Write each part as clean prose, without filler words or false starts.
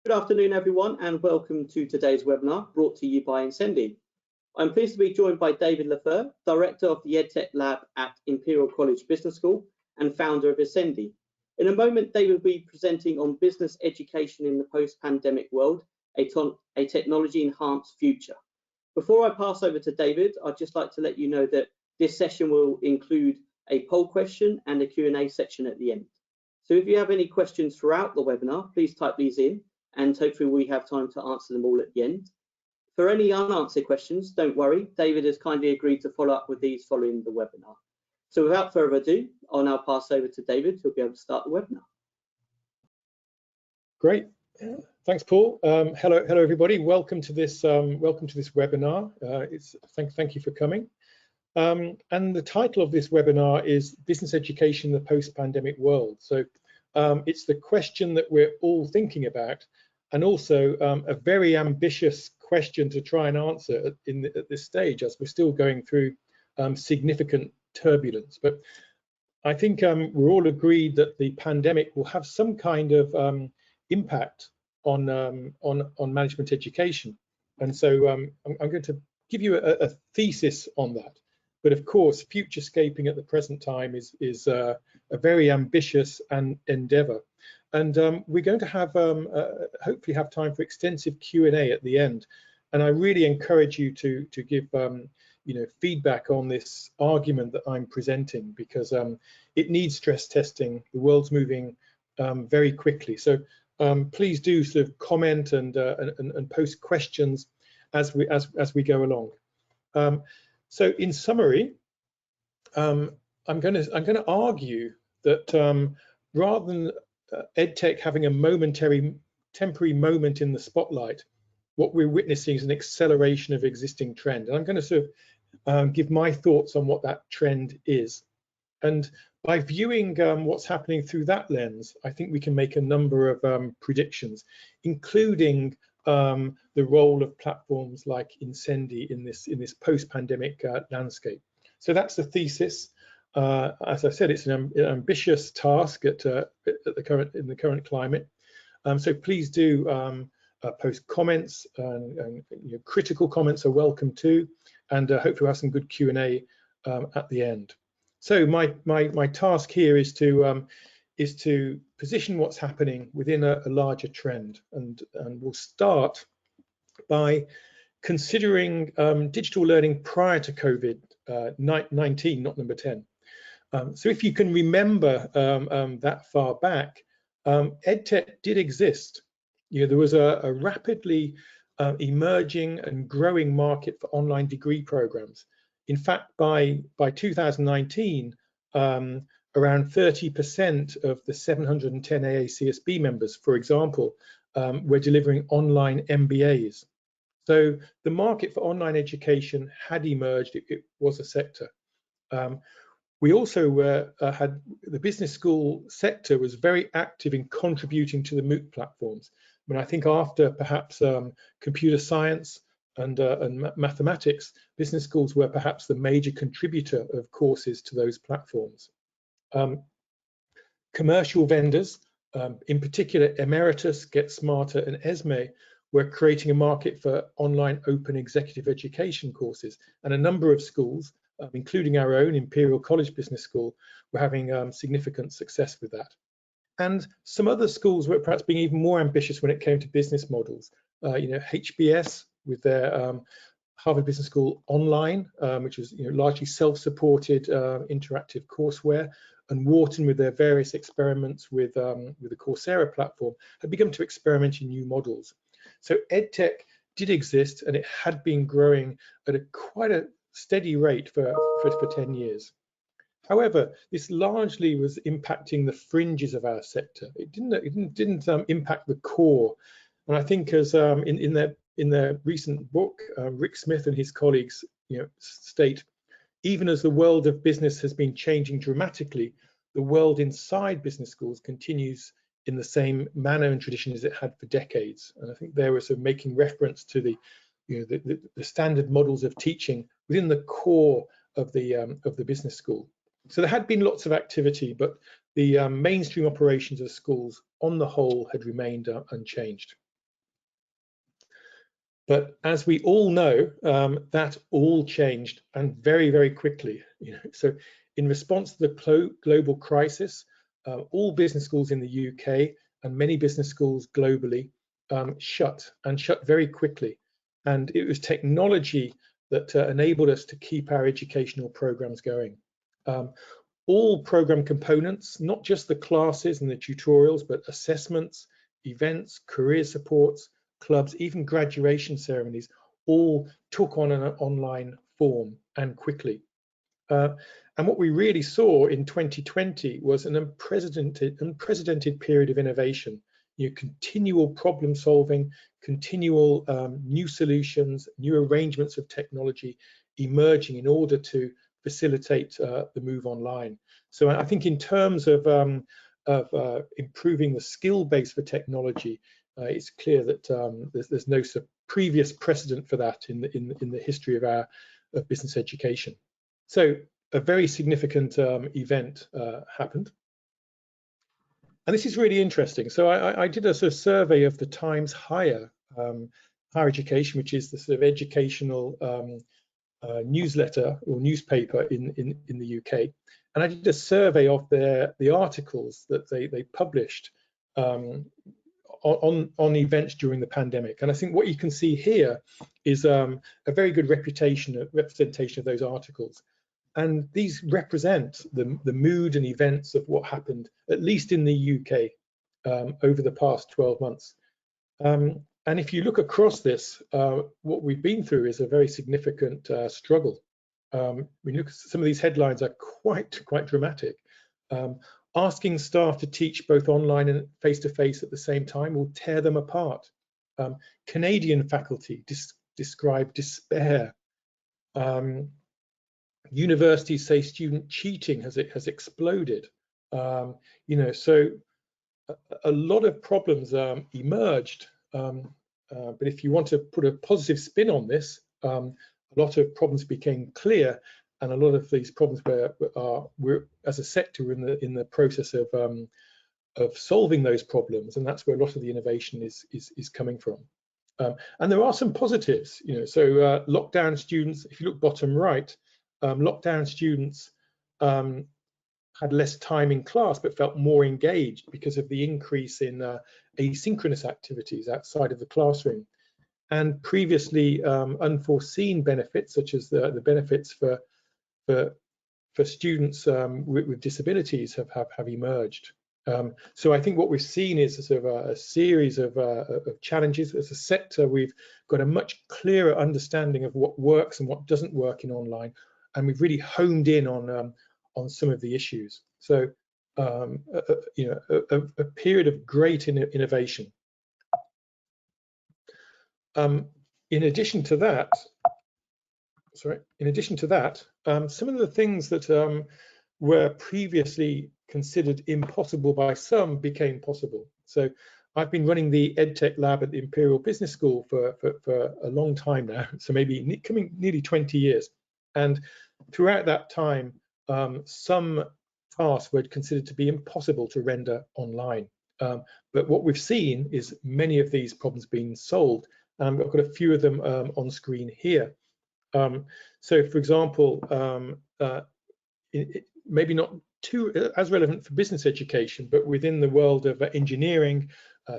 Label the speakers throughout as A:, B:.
A: Good afternoon, everyone, and welcome to today's webinar brought to you by Incendi. I'm pleased to be joined by David Lafleur, Director of the EdTech Lab at Imperial College Business School and founder of Incendi. In a moment, David will be presenting on business education in the post-pandemic world, a technology-enhanced future. Before I pass over to David, I'd just like to let you know that this session will include a poll question and a Q&A section at the end. So if you have any questions throughout the webinar, please type these in, and hopefully we have time to answer them all at the end. For any unanswered questions, don't worry, David has kindly agreed to follow up with these following the webinar. So without further ado, I'll now pass over to David, who'll be able to start the webinar.
B: Great, thanks, Paul. Hello, everybody. Welcome to this webinar. Thank you for coming. And the title of this webinar is Business Education in the Post-Pandemic World. So it's the question that we're all thinking about, and also a very ambitious question to try and answer at this stage, as we're still going through significant turbulence. But I think we're all agreed that the pandemic will have some kind of impact on management education, and so I'm going to give you a thesis on that. But of course, futurescaping at the present time is a very ambitious endeavour, and we're going to have hopefully have time for extensive Q&A at the end. And I really encourage you to give feedback on this argument that I'm presenting, because it needs stress testing. The world's moving very quickly, so please do sort of comment and post questions as we go along. So in summary, I'm going to argue that rather than EdTech having a temporary moment in the spotlight, what we're witnessing is an acceleration of existing trend. And I'm going to sort of give my thoughts on what that trend is. And by viewing what's happening through that lens, I think we can make a number of predictions, including the role of platforms like Incendi in this post-pandemic landscape. So that's the thesis. As I said, it's an ambitious task in the current climate. So please do post comments, and critical comments are welcome too, and hopefully we'll have some good Q&A at the end. So my task here is to position what's happening within a larger trend, and we'll start by considering digital learning prior to COVID-19, not number 10. So if you can remember that far back, EdTech did exist. There was a rapidly emerging and growing market for online degree programs. In fact, by 2019, around 30% of the 710 AACSB members, for example, were delivering online MBAs. So the market for online education had emerged. It was a sector. We also had the business school sector was very active in contributing to the MOOC platforms. I mean, I think after perhaps computer science and mathematics, business schools were perhaps the major contributor of courses to those platforms. Commercial vendors, in particular Emeritus, Get Smarter and ESME, were creating a market for online open executive education courses, and a number of schools, including our own Imperial College Business School, were having significant success with that. And some other schools were perhaps being even more ambitious when it came to business models. HBS with their Harvard Business School Online, which was largely self-supported interactive courseware, and Wharton with their various experiments with the Coursera platform had begun to experiment in new models. So EdTech did exist, and it had been growing at quite a steady rate for 10 years. However, this largely was impacting the fringes of our sector. It didn't impact the core. And I think, as in their recent book, Rick Smith and his colleagues state, even as the world of business has been changing dramatically, the world inside business schools continues in the same manner and tradition as it had for decades. And I think they were sort of making reference to the standard models of teaching within the core of the business school. So there had been lots of activity, but the mainstream operations of schools on the whole had remained unchanged. But as we all know, that all changed, and very, very quickly. So in response to the global crisis, all business schools in the UK and many business schools globally shut very quickly. And it was technology that enabled us to keep our educational programs going. All program components, not just the classes and the tutorials, but assessments, events, career supports, clubs, even graduation ceremonies, all took on an online form and quickly. And what we really saw in 2020 was an unprecedented period of innovation. Continual problem solving, continual new solutions, new arrangements of technology emerging in order to facilitate the move online. So I think in terms of improving the skill base for technology, it's clear that there's no previous precedent for that in the history of business education. So a very significant event happened. And this is really interesting. So I did a sort of survey of the Times Higher Education, which is the sort of educational newsletter or newspaper in the UK. And I did a survey of the articles that they published on events during the pandemic. And I think what you can see here is a very good representation of those articles. And these represent the mood and events of what happened, at least in the UK, over the past 12 months. And if you look across this, what we've been through is a very significant struggle. We look at some of these headlines are quite dramatic. Asking staff to teach both online and face-to-face at the same time will tear them apart. Canadian faculty describe despair. Universities say student cheating has exploded. So a lot of problems emerged. But if you want to put a positive spin on this, a lot of problems became clear, and a lot of these problems we're as a sector in the process of solving those problems, and that's where a lot of the innovation is coming from. And there are some positives, So lockdown students, if you look bottom right, lockdown students had less time in class but felt more engaged because of the increase in asynchronous activities outside of the classroom. And previously unforeseen benefits, such as the benefits for students with disabilities have emerged. So I think what we've seen is sort of a series of challenges. As a sector, we've got a much clearer understanding of what works and what doesn't work in online, and we've really honed in on some of the issues. So a period of great innovation. In addition to that, some of the things that were previously considered impossible by some became possible. So I've been running the EdTech lab at the Imperial Business School for a long time now, so maybe coming nearly 20 years. And throughout that time, some tasks were considered to be impossible to render online. But what we've seen is many of these problems being solved. I've got a few of them on screen here. So, for example, maybe not too as relevant for business education, but within the world of engineering,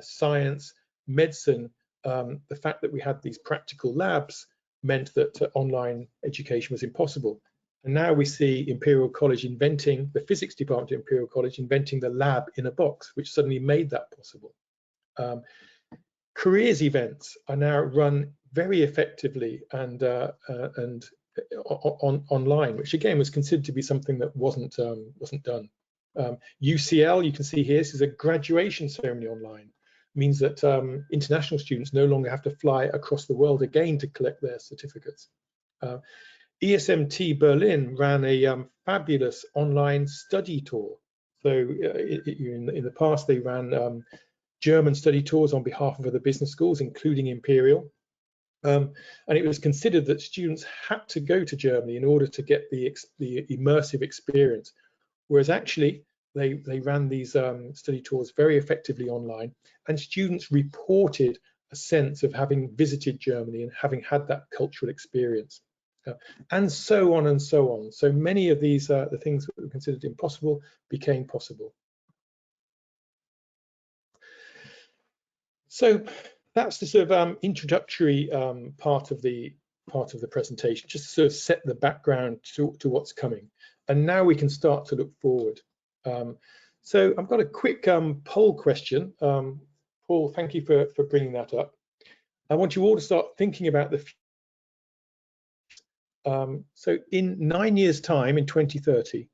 B: science, medicine, the fact that we had these practical labs meant that online education was impossible. And now we see Imperial College inventing, the physics department at Imperial College inventing the lab in a box, which suddenly made that possible. Careers events are now run very effectively and online, which again was considered to be something that wasn't done. UCL, you can see here, this is a graduation ceremony online. It means that international students no longer have to fly across the world again to collect their certificates. ESMT Berlin ran a fabulous online study tour. So in the past, they ran German study tours on behalf of other business schools, including Imperial. And it was considered that students had to go to Germany in order to get the immersive experience, whereas actually they ran these study tours very effectively online, and students reported a sense of having visited Germany and having had that cultural experience, and so on and so on. So many of these, the things that were considered impossible became possible. So that's the sort of introductory part of the presentation, just to sort of set the background to what's coming. And now we can start to look forward. So I've got a quick poll question. Paul, thank you for bringing that up. I want you all to start thinking about the so in 9 years' time, in 2030,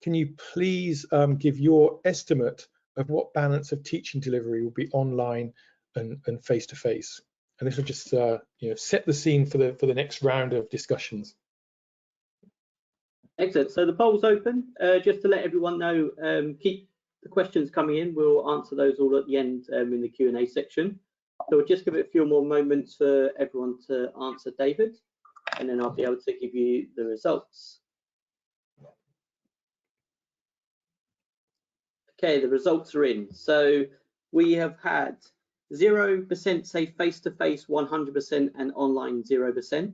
B: can you please give your estimate of what balance of teaching delivery will be online and face-to-face? And this will just set the scene for the next round of discussions.
A: Excellent. So the poll's open. Just to let everyone know, keep the questions coming in. We'll answer those all at the end in the Q&A section. So we'll just give it a few more moments for everyone to answer David, and then I'll be able to give you the results. Okay, the results are in. So we have had 0% say face-to-face 100% and online 0%.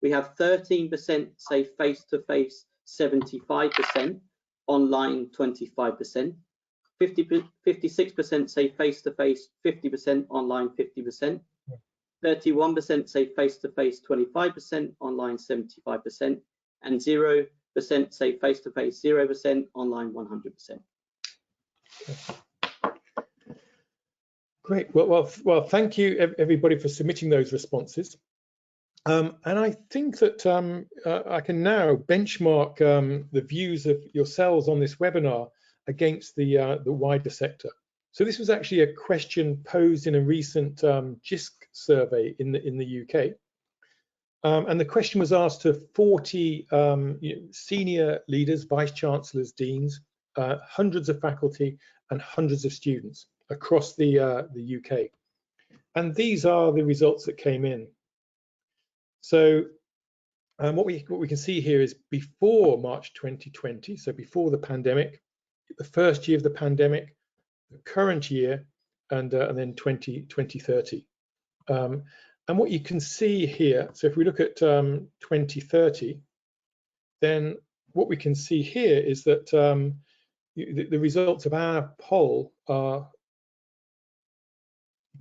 A: We have 13% say face-to-face 75%, online 25%. 56% say face-to-face 50%, online 50%. 31% say face-to-face 25%, online 75%. And 0% say face-to-face 0%, online 100%.
B: Great. Well, thank you everybody for submitting those responses. And I think that I can now benchmark the views of yourselves on this webinar against the wider sector. So this was actually a question posed in a recent JISC survey in the UK. And the question was asked to 40 senior leaders, vice chancellors, deans, hundreds of faculty and hundreds of students across the UK. And these are the results that came in. So what we can see here is before March 2020, so before the pandemic, the first year of the pandemic, the current year, and then 2030. And what you can see here, so if we look at 2030, then what we can see here is that the results of our poll are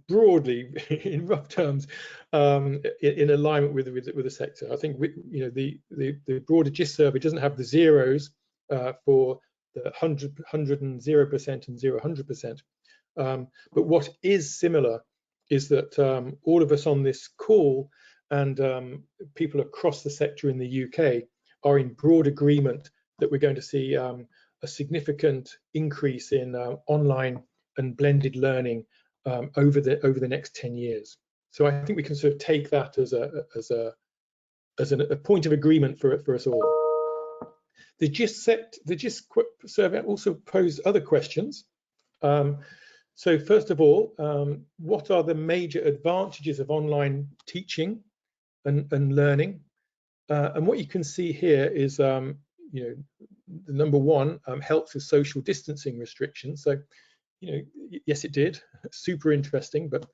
B: broadly, in rough terms, in alignment with the sector. I think the broader JISC survey doesn't have the zeros for the 100 and 0% and 0-100%. But what is similar is that all of us on this call and people across the sector in the UK are in broad agreement that we're going to see a significant increase in online and blended learning over the next 10 years. So I think we can sort of take that as a point of agreement for us all. The JISC survey also posed other questions. So first of all, what are the major advantages of online teaching and learning? And what you can see here is, the number one, helps with social distancing restrictions. So, yes, it did. Super interesting, but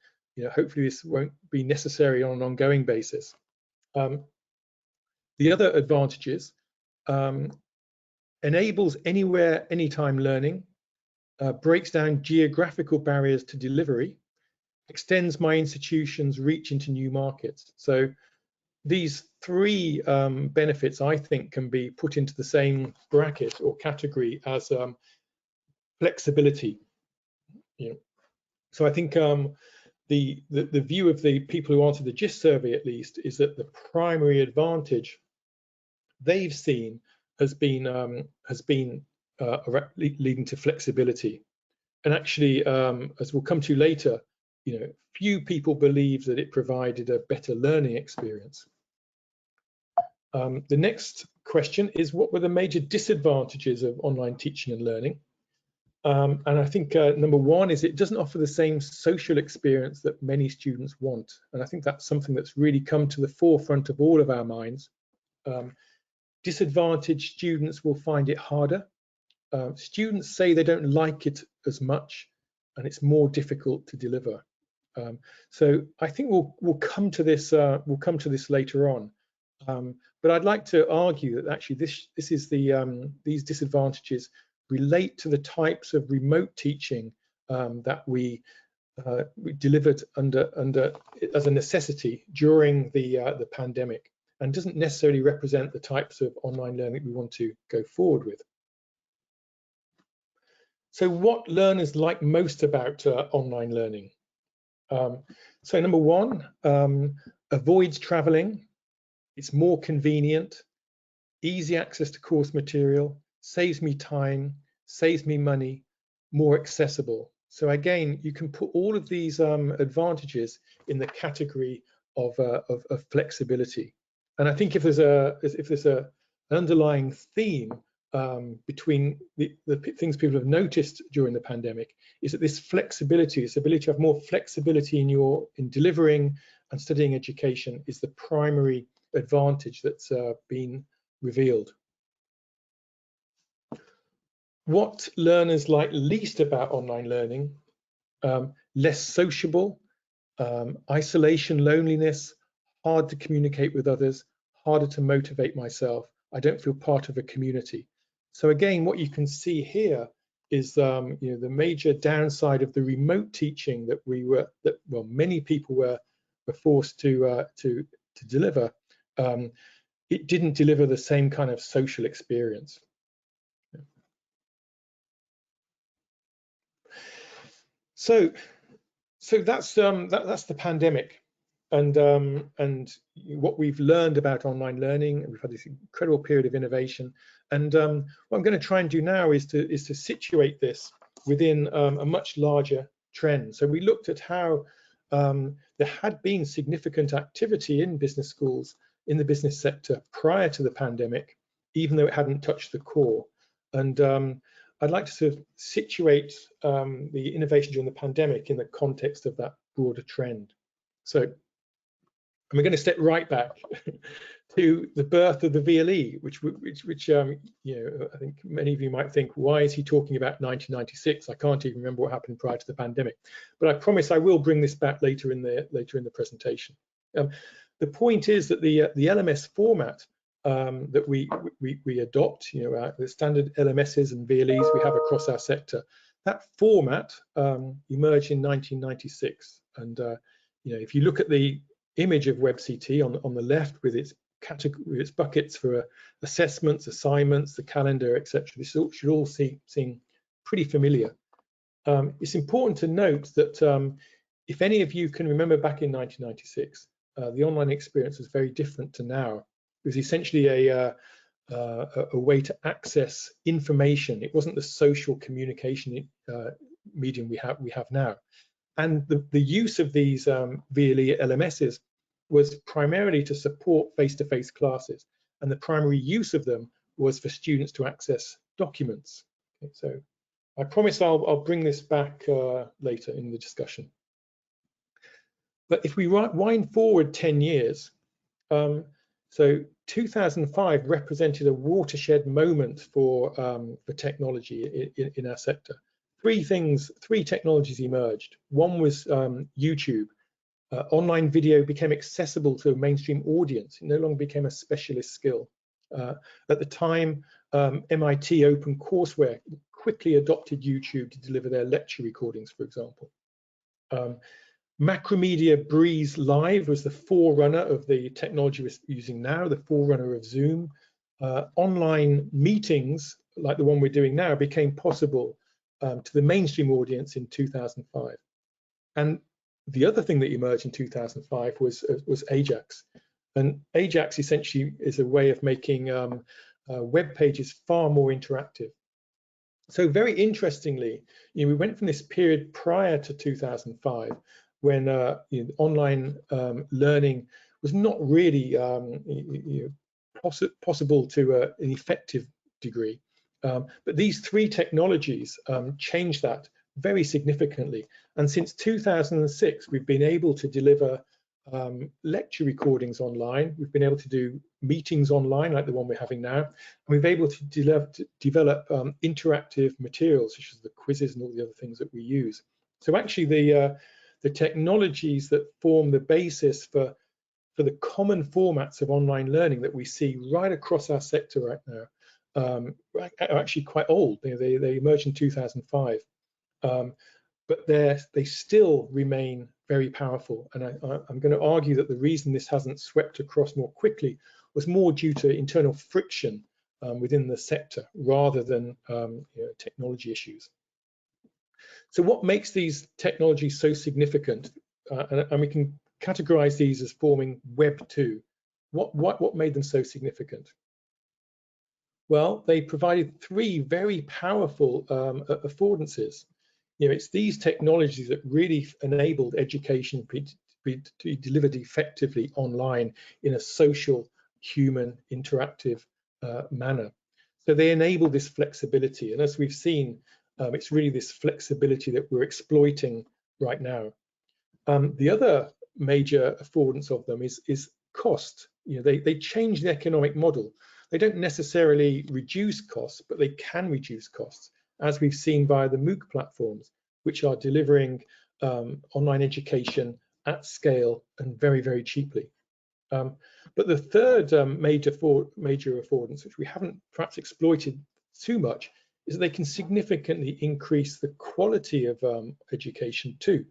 B: hopefully this won't be necessary on an ongoing basis. The other advantages, enables anywhere, anytime learning, breaks down geographical barriers to delivery, extends my institution's reach into new markets. So these three benefits, I think, can be put into the same bracket or category as flexibility. So I think the view of the people who answered the JISC survey, at least, is that the primary advantage they've seen has been leading to flexibility. And actually, as we'll come to later, few people believe that it provided a better learning experience. The next question is, what were the major disadvantages of online teaching and learning? And I think number one is it doesn't offer the same social experience that many students want. And I think that's something that's really come to the forefront of all of our minds. Disadvantaged students will find it harder. Students say they don't like it as much and it's more difficult to deliver. So I think we'll come to this later on. But I'd like to argue that actually this is these disadvantages relate to the types of remote teaching that we delivered under as a necessity during the pandemic, and doesn't necessarily represent the types of online learning we want to go forward with. So what learners like most about online learning? So number one, avoids traveling. It's more convenient, easy access to course material, saves me time, saves me money, more accessible. So again, you can put all of these advantages in the category of flexibility. And I think if there's an underlying theme between the things people have noticed during the pandemic, is that this flexibility, this ability to have more flexibility in delivering and studying education, is the primary advantage that's been revealed. What learners like least about online learning? Less sociable, isolation, loneliness, hard to communicate with others, harder to motivate myself. I don't feel part of a community. So again, what you can see here is the major downside of the remote teaching that many people were forced to deliver. It didn't deliver the same kind of social experience. So that's the pandemic, and what we've learned about online learning. We've had this incredible period of innovation, and what I'm going to try and do now is to situate this within a much larger trend. So we looked at how there had been significant activity in business schools, in the business sector prior to the pandemic, even though it hadn't touched the core. And I'd like to sort of situate the innovation during the pandemic in the context of that broader trend. So, and we're going to step right back to the birth of the VLE, which I think many of you might think, why is he talking about 1996? I can't even remember what happened prior to the pandemic. But I promise I will bring this back later in the presentation. The point is that the LMS format that we adopt, the standard LMSs and VLEs we have across our sector, that format emerged in 1996. And if you look at the image of WebCT on the left with its buckets for assessments, assignments, the calendar, etc., this should all seem pretty familiar. It's important to note that if any of you can remember back in 1996, the online experience was very different to now. It was essentially a way to access information. It wasn't the social communication medium we have now. And the use of these VLE LMSs was primarily to support face-to-face classes, and the primary use of them was for students to access documents. Okay, so I promise I'll bring this back later in the discussion. But if we wind forward 10 years, so 2005 represented a watershed moment for technology in our sector. Three technologies emerged. One was YouTube. Online video became accessible to a mainstream audience. It no longer became a specialist skill. At the time, MIT OpenCourseWare quickly adopted YouTube to deliver their lecture recordings, for example. Macromedia Breeze Live was the forerunner of the technology we're using now, the forerunner of Zoom. Online meetings, like the one we're doing now, became possible to the mainstream audience in 2005. And the other thing that emerged in 2005 was Ajax. And Ajax essentially is a way of making web pages far more interactive. So very interestingly, we went from this period prior to 2005 when online learning was not really possible to an effective degree. But these three technologies changed that very significantly. And since 2006, we've been able to deliver lecture recordings online. We've been able to do meetings online like the one we're having now. And we've been able to develop interactive materials such as the quizzes and all the other things that we use. So actually the the technologies that form the basis for the common formats of online learning that we see right across our sector right now are actually quite old. They emerged in 2005, but they still remain very powerful. And I'm going to argue that the reason this hasn't swept across more quickly was more due to internal friction within the sector rather than technology issues. So what makes these technologies so significant? And we can categorize these as forming Web 2. What made them so significant? Well, they provided three very powerful affordances. It's these technologies that really enabled education to be delivered effectively online in a social, human, interactive manner. So they enable this flexibility. And as we've seen, it's really this flexibility that we're exploiting right now. The other major affordance of them is cost. They change the economic model. They don't necessarily reduce costs, but they can reduce costs, as we've seen via the MOOC platforms, which are delivering online education at scale and very, very cheaply. But the third major affordance, which we haven't perhaps exploited too much, is that they can significantly increase the quality of education too.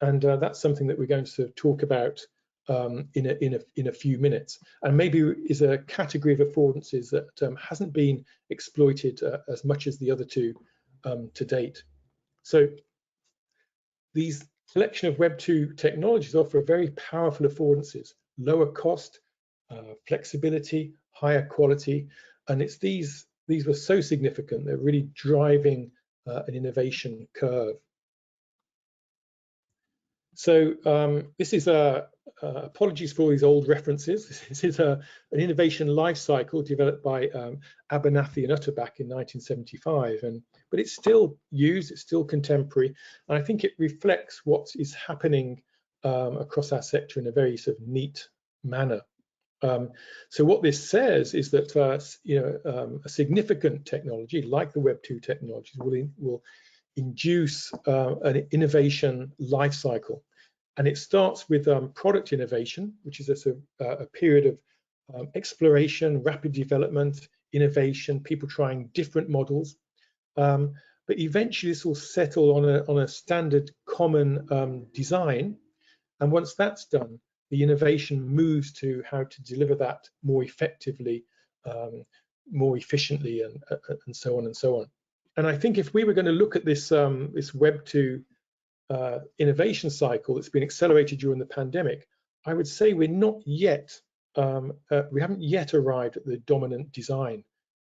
B: And that's something that we're going to talk about in a few minutes, and maybe is a category of affordances that hasn't been exploited as much as the other two to date. So these collection of Web 2 technologies offer very powerful affordances: lower cost, flexibility, higher quality, and it's these were so significant, they're really driving an innovation curve. So this is apologies for all these old references. This is an innovation life cycle developed by Abernathy and Utterback in 1975, but it's still used, it's still contemporary, and I think it reflects what is happening across our sector in a very sort of neat manner. So what this says is that a significant technology like the Web 2 technologies will induce an innovation life cycle. And it starts with product innovation, which is a period of exploration, rapid development, innovation, people trying different models. But eventually this will settle on a standard common design. And once that's done, the innovation moves to how to deliver that more effectively, more efficiently, and so on and so on. And I think if we were going to look at this Web 2 innovation cycle that's been accelerated during the pandemic, I would say we're not yet, we haven't yet arrived at the dominant design.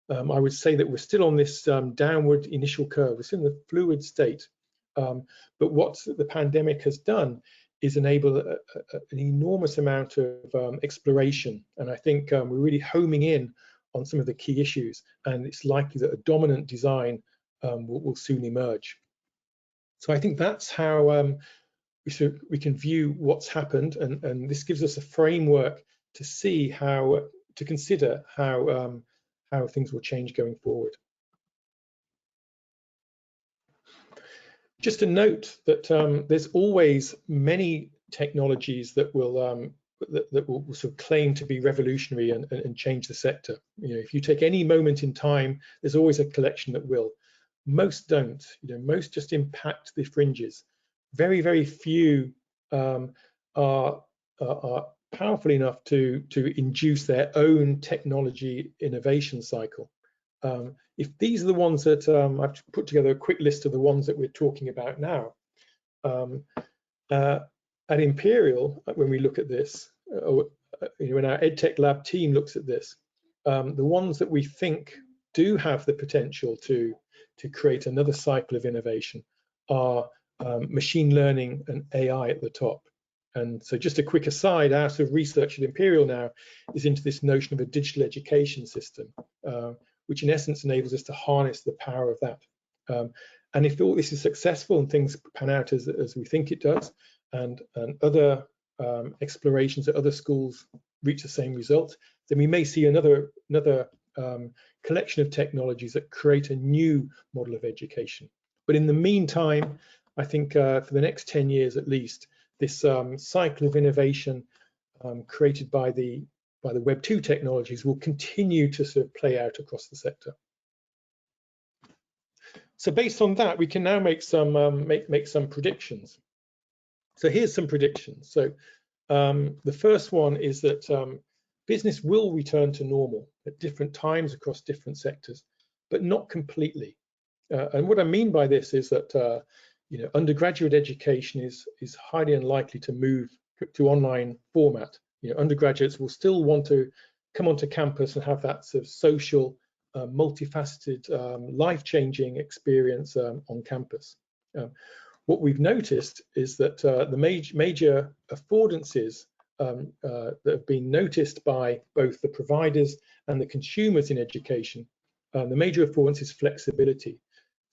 B: I would say that we're still on this downward initial curve. We're still in the fluid state. But what the pandemic has done is enable an enormous amount of exploration. And I think we're really homing in on some of the key issues. And it's likely that a dominant design will soon emerge. So I think that's how we can view what's happened, and this gives us a framework to see to consider how things will change going forward. Just to note that there's always many technologies that will sort of claim to be revolutionary and change the sector. If you take any moment in time, there's always a collection that will. Most don't. Most just impact the fringes. Very, very few are powerful enough to induce their own technology innovation cycle. If these are the ones that I've put together a quick list of the ones that we're talking about now. At Imperial, when we look at this, when our EdTech Lab team looks at this, the ones that we think do have the potential to create another cycle of innovation are machine learning and AI at the top. And so just a quick aside, our sort of research at Imperial now is into this notion of a digital education system, which in essence enables us to harness the power of that. And if all this is successful and things pan out as we think it does, and other explorations at other schools reach the same result, then we may see another collection of technologies that create a new model of education. But in the meantime, I think for the next 10 years at least, this cycle of innovation created by the Web 2 technologies will continue to sort of play out across the sector. So based on that, we can now make some predictions. So here's some predictions. So the first one is that business will return to normal at different times across different sectors, but not completely. And what I mean by this is that undergraduate education is highly unlikely to move to online format. Undergraduates will still want to come onto campus and have that sort of social, multifaceted, life-changing experience on campus. What we've noticed is that the major affordances that have been noticed by both the providers and the consumers in education, the major affordance is flexibility.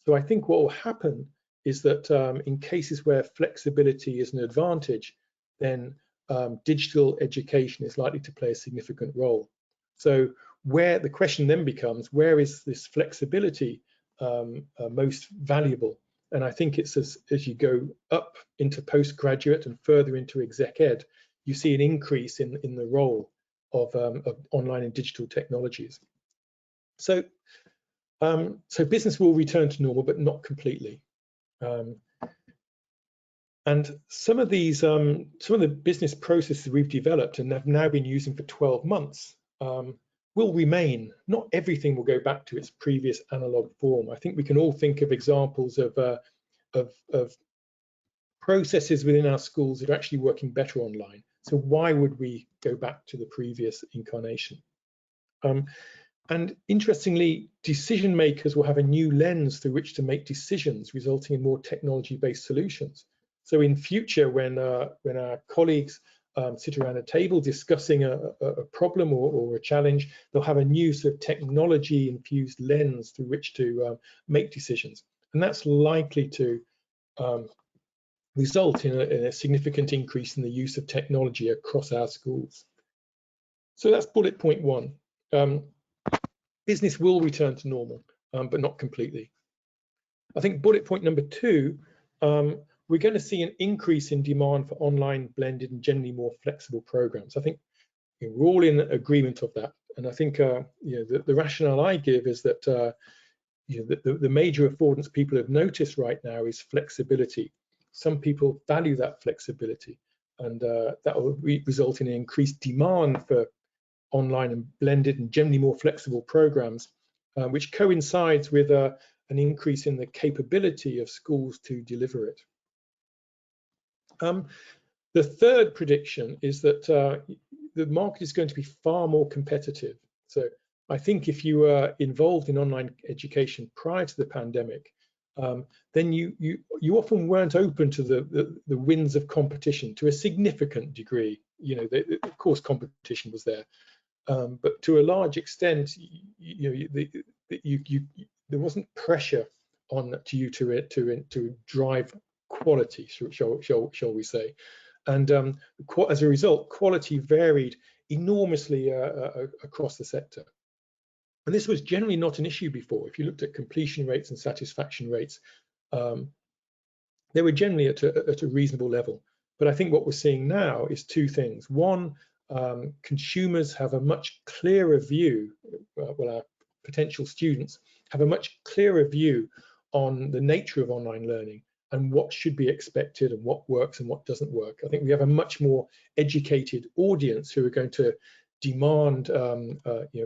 B: So I think what will happen is that in cases where flexibility is an advantage, then digital education is likely to play a significant role. So where the question then becomes, where is this flexibility most valuable? And I think it's as you go up into postgraduate and further into exec ed, you see an increase in the role of online and digital technologies. So business will return to normal, but not completely. And some of the business processes we've developed and have now been using for 12 months will remain. Not everything will go back to its previous analog form. I think we can all think of examples of processes within our schools that are actually working better online. So why would we go back to the previous incarnation? And interestingly, decision makers will have a new lens through which to make decisions, resulting in more technology-based solutions. So in future, when our colleagues sit around a table discussing a problem or a challenge, they'll have a new sort of technology-infused lens through which to make decisions. And that's likely to result in a significant increase in the use of technology across our schools. So that's bullet point one. Business will return to normal, but not completely. I think bullet point number two, we're going to see an increase in demand for online, blended, and generally more flexible programs. I think we're all in agreement of that. And I think the rationale I give is that the major affordance people have noticed right now is flexibility. Some people value that flexibility, and that will result in an increased demand for online and blended and generally more flexible programs, which coincides with an increase in the capability of schools to deliver it. The third prediction is that the market is going to be far more competitive. So I think if you were involved in online education prior to the pandemic, then you often weren't open to the winds of competition to a significant degree. Of course, competition was there. But to a large extent, there wasn't pressure on you to drive quality, shall we say? And as a result, quality varied enormously across the sector. And this was generally not an issue before. If you looked at completion rates and satisfaction rates, they were generally at a reasonable level. But I think what we're seeing now is two things. One, consumers have a much clearer view, our potential students have a much clearer view on the nature of online learning and what should be expected and what works and what doesn't work. I think we have a much more educated audience who are going to demand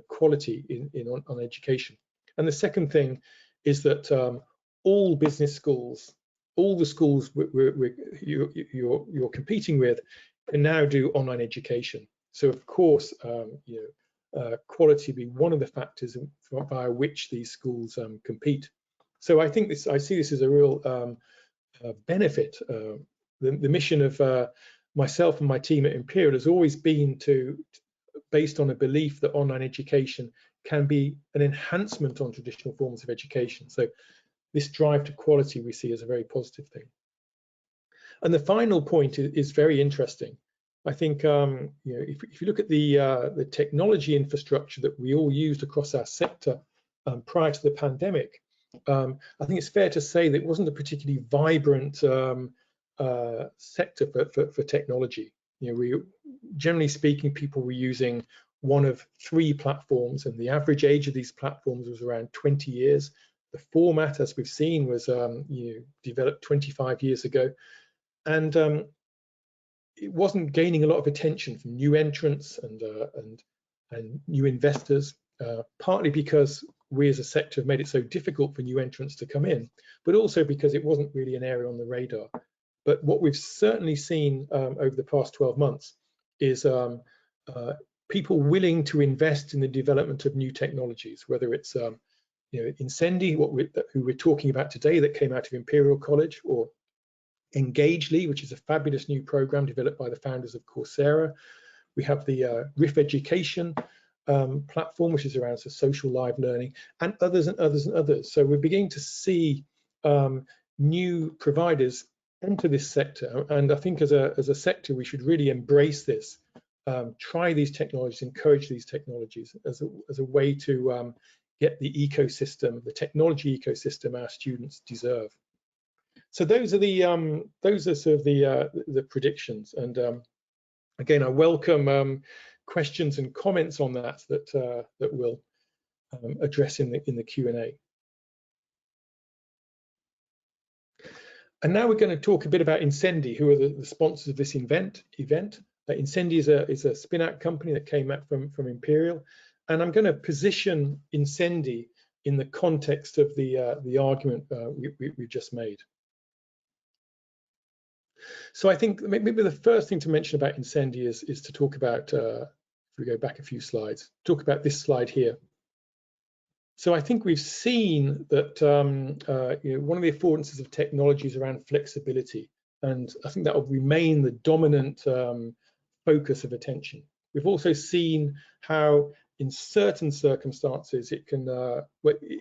B: quality on education. And the second thing is that all business schools, all the schools you're competing with, can now do online education. So of course, quality will be one of the factors via which these schools compete. So I think I see this as a real benefit. The mission of myself and my team at Imperial has always been based on a belief that online education can be an enhancement on traditional forms of education. So this drive to quality we see as a very positive thing. And the final point is very interesting. I think if you look at the technology infrastructure that we all used across our sector prior to the pandemic, I think it's fair to say that it wasn't a particularly vibrant sector for technology. Generally speaking, people were using one of 3 platforms, and the average age of these platforms was around 20 years. The format, as we've seen, was developed 25 years ago, and it wasn't gaining a lot of attention from new entrants and new investors, partly because we as a sector have made it so difficult for new entrants to come in, but also because it wasn't really an area on the radar. But what we've certainly seen over the past 12 months is people willing to invest in the development of new technologies, whether it's Incendi, who we're talking about today, that came out of Imperial College, or Engagely, which is a fabulous new program developed by the founders of Coursera. We have the RIF Education platform, which is around social live learning, and others and others and others. So we're beginning to see new providers enter this sector, and I think as a sector we should really embrace this, try these technologies, encourage these technologies as a way to get the ecosystem, the technology ecosystem our students deserve. So those are sort of the predictions, and again, I welcome questions and comments on that we'll address in the Q&A. And now we're going to talk a bit about Incendi, who are the sponsors of this event. Incendi is a spin-out company that came out from Imperial, and I'm going to position Incendi in the context of the argument we just made. So I think maybe the first thing to mention about Incendi is to talk about, if we go back a few slides, talk about this slide here. So I think we've seen that one of the affordances of technology is around flexibility, and I think that will remain the dominant focus of attention. We've also seen how in certain circumstances it can,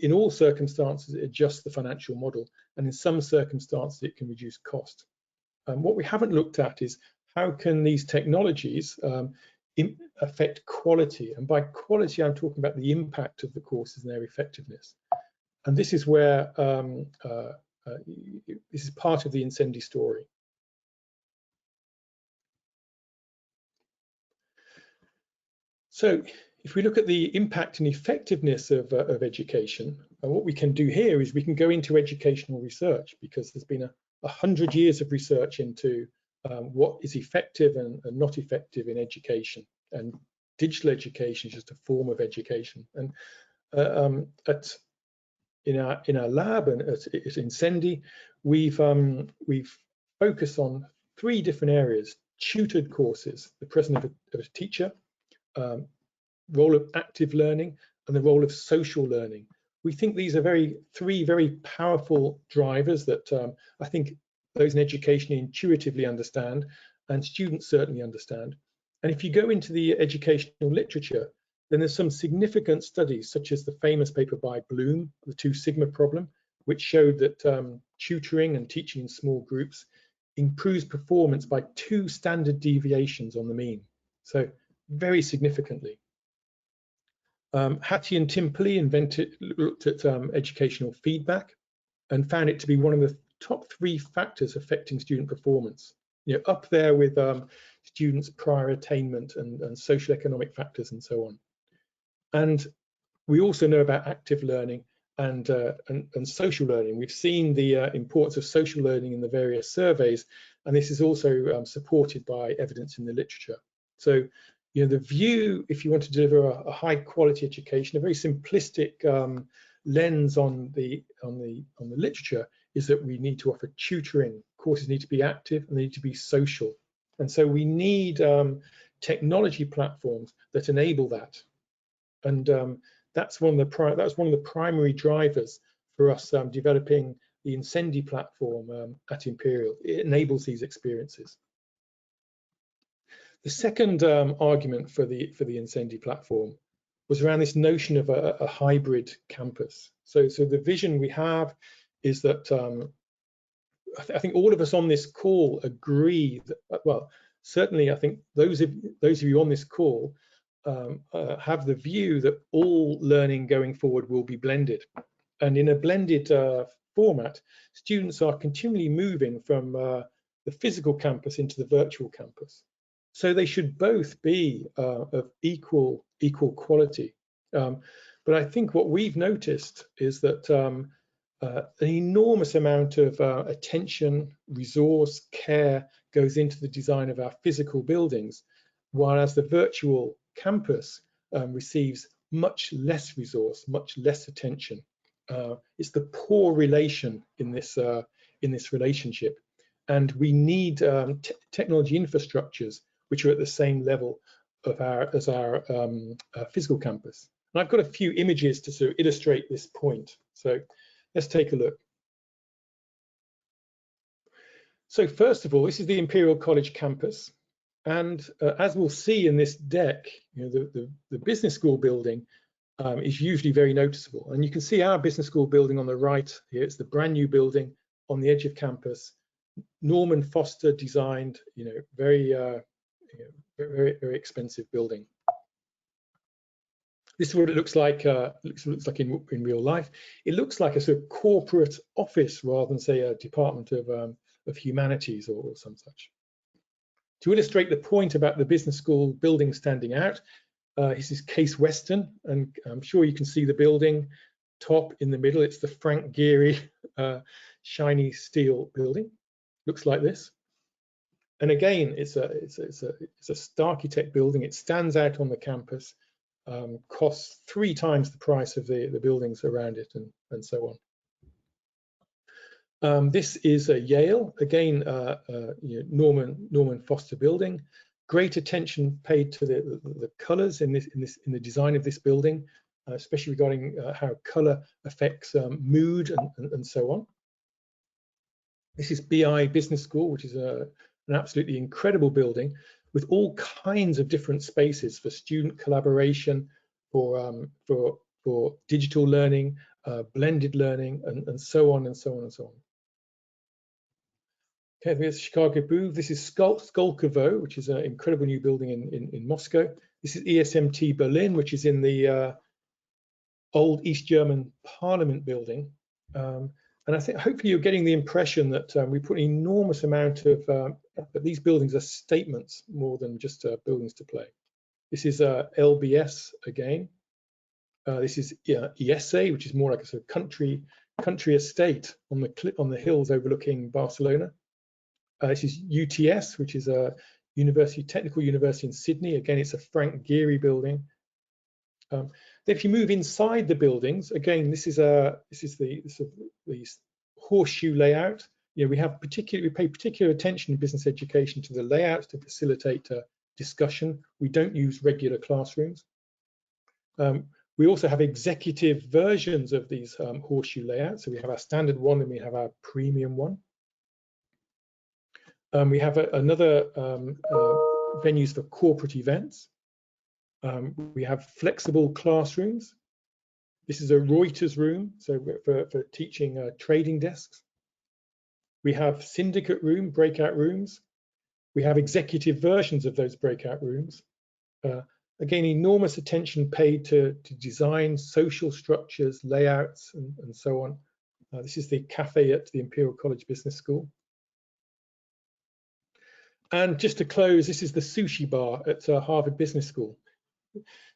B: in all circumstances, it adjusts the financial model, and in some circumstances it can reduce cost. What we haven't looked at is how can these technologies affect quality, and by quality I'm talking about the impact of the courses and their effectiveness. And this is where this is part of the Incendi story. So if we look at the impact and effectiveness of education, what we can do here is we can go into educational research, because there's been 100 years of research into what is effective and not effective in education, and digital education is just a form of education. And in our lab and at Incendi, we've focused on 3 different areas: tutored courses, the presence of a teacher, role of active learning, and the role of social learning. We think these are 3 very powerful drivers that I think those in education intuitively understand, and students certainly understand. And if you go into the educational literature, then there's some significant studies, such as the famous paper by Bloom, the 2 sigma problem, which showed that tutoring and teaching in small groups improves performance by 2 standard deviations on the mean, so very significantly. Hattie and Timperley looked at educational feedback and found it to be one of the top 3 factors affecting student performance, up there with students' prior attainment and social economic factors and so on. And we also know about active learning and social learning. We've seen the importance of social learning in the various surveys, and this is also supported by evidence in the literature. So the view, if you want to deliver a high quality education, a very simplistic lens on the literature, is that we need to offer tutoring. Courses need to be active and they need to be social, and so we need technology platforms that enable that. And that's one of the primary drivers for us developing the Incendi platform at Imperial. It enables these experiences. The second argument for the Incendi platform was around this notion of a hybrid campus. So the vision we have is that I think all of us on this call agree that, well, certainly I think those of you on this call have the view that all learning going forward will be blended. And in a blended format, students are continually moving from the physical campus into the virtual campus. So they should both be of equal quality. But I think what we've noticed is that an enormous amount of attention, resource, care goes into the design of our physical buildings, whereas the virtual campus receives much less resource, much less attention. It's the poor relation in this relationship, and we need technology infrastructures which are at the same level of as our physical campus. And I've got a few images to sort of illustrate this point. So let's take a look. So first of all, this is the Imperial College campus. And as we'll see in this deck, you know, the business school building is usually very noticeable. And you can see our business school building on the right here. It's the brand new building on the edge of campus. Norman Foster designed, you know, very expensive building. This is what it looks like. Looks like in real life. It looks like a sort of corporate office rather than, say, a department of humanities or some such. To illustrate the point about the business school building standing out, this is Case Western, and I'm sure you can see the building top in the middle. It's the Frank Gehry shiny steel building. Looks like this. And again, it's a Starchitect building. It stands out on the campus. Costs 3 times the price of the buildings around it, and so on. This is a Yale, again, you know, Norman Foster building. Great attention paid to the colours in the design of this building, especially regarding how colour affects mood and so on. This is BI Business School, which is an absolutely incredible building with all kinds of different spaces for student collaboration, for digital learning, blended learning, and so on and so on and so on. Okay, here's Chicago Booth. This is Skolkovo, which is an incredible new building in Moscow. This is ESMT Berlin, which is in the old East German Parliament building. And I think hopefully you're getting the impression that we put an enormous amount of, that these buildings are statements more than just buildings to play. This is LBS again. This is ESA, which is more like a sort of country estate on the hills overlooking Barcelona. This is UTS, which is a technical university in Sydney. Again, it's a Frank Gehry building. If you move inside the buildings, again, this is the horseshoe layout. You know, we pay particular attention in business education to the layouts to facilitate discussion. We don't use regular classrooms. We also have executive versions of these horseshoe layouts. So we have our standard one and we have our premium one. We have another venues for corporate events. We have flexible classrooms. This is a Reuters room, so for teaching trading desks. We have syndicate room, breakout rooms. We have executive versions of those breakout rooms. Again, enormous attention paid to design, social structures, layouts, and so on. This is the cafe at the Imperial College Business School. And just to close, this is the sushi bar at Harvard Business School.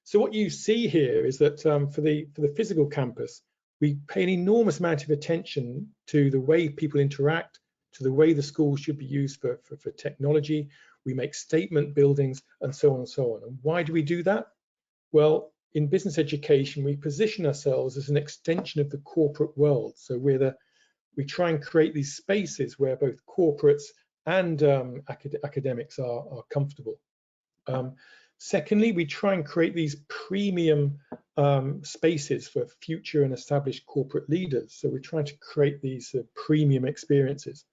B: So what you see here is that for the physical campus, we pay an enormous amount of attention to the way people interact, to the way the school should be used for technology. We make statement buildings and so on and so on. And why do we do that? Well, in business education, we position ourselves as an extension of the corporate world. So we try and create these spaces where both corporates and academics are comfortable. Secondly, we try and create these premium spaces for future and established corporate leaders. So we're trying to create these premium experiences.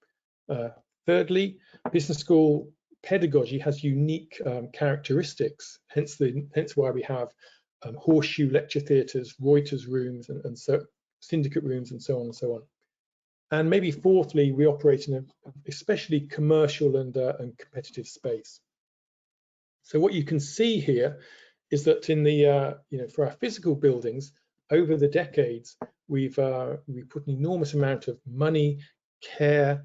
B: Thirdly, business school pedagogy has unique characteristics, hence why we have horseshoe lecture theatres, Reuters rooms, and so syndicate rooms, and so on and so on. And maybe fourthly, we operate in an especially commercial and competitive space. So what you can see here is that in the for our physical buildings over the decades, we put an enormous amount of money, care,